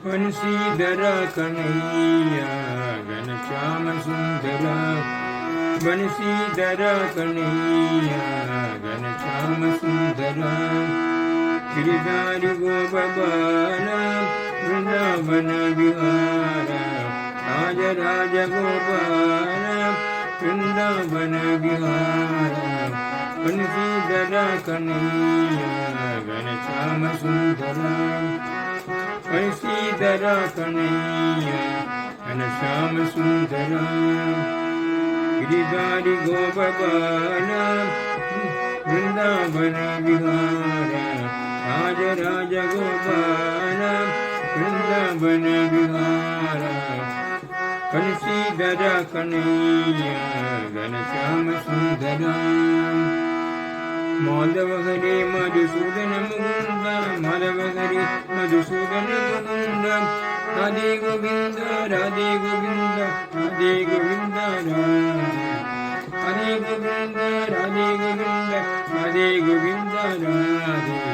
बंशीधर कन्हैया घनश्याम सुंदर बंशीधर कन्हैया घनश्याम सुंदर गिरिधारी गोपबाल वृंदावन विहार राज राज गोपाल वृंदावन विहार बंशीधर कन्हैया घनश्याम सुंदर बंशीधर कन्हैया घनश्याम सुंदर गिरिधारी गोपबाल वृंदावन विहार राज राज गोपाल वृंदावन विहार बंशीधर कन्हैया घनश्याम सुंदर माधव हरे मधुसूदन मुकुंद माधव हरे मधुसूदन मुकुंद राधे गोविंद राधे गोविंद राधे गोविंद राधे गोविंद राधे गोविंद राधे गोविंद राधे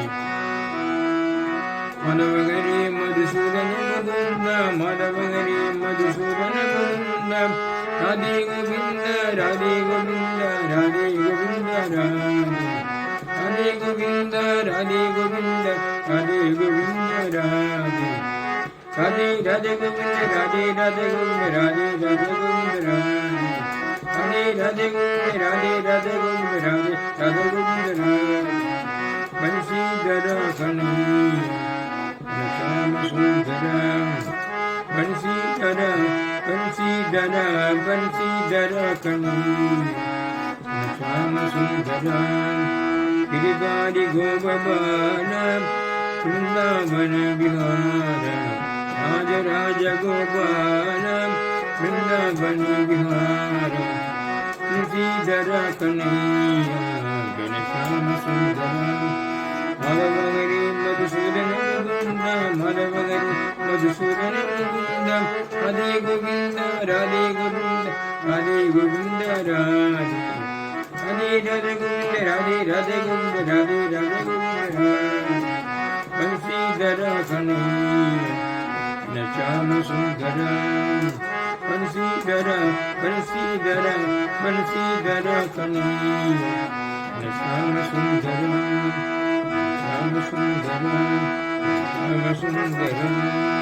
माधव हरे मधुसूदन मुकुंद माधव हरे मधुसूदन मुकुंद राधे गोविंद राधे गोविंद राधे गोविंद राधे गोविंद राधे गोविंद राधे गोविंद राधे राधे राधे गोविंद राधे राधे गोविंद राधे राधे गोविंद राधे राधे गोविंद राधे राधे गोविंद राधे राधे गोविंद राधे बंशीधर कन्हैया घनश्याम सुंदर बंशीधर बंशीधर बंशीधर कन्हैया घनश्याम सुंदर गिरिधारी गोपबाल वृंदावन विहार राज राज गोपाल वृंदावन विहार बंशीधर कन्हैया घनश्याम सुंदर माधव हरे मधुसूदन मुकुंद माधव हरे मधुसूदन मुकुंद राधे गोविंद राधे गोविंद राधे गोविंद राधे राधे राधे गोविंद राधे राधे गोविंद राधे राधे गोविंद बंशीधर कन्हैया घनश्याम सुंदर बंशीधर बंशीधर बंशीधर कन्हैया घनश्याम सुंदर श्याम सुंदर श्याम सुंदर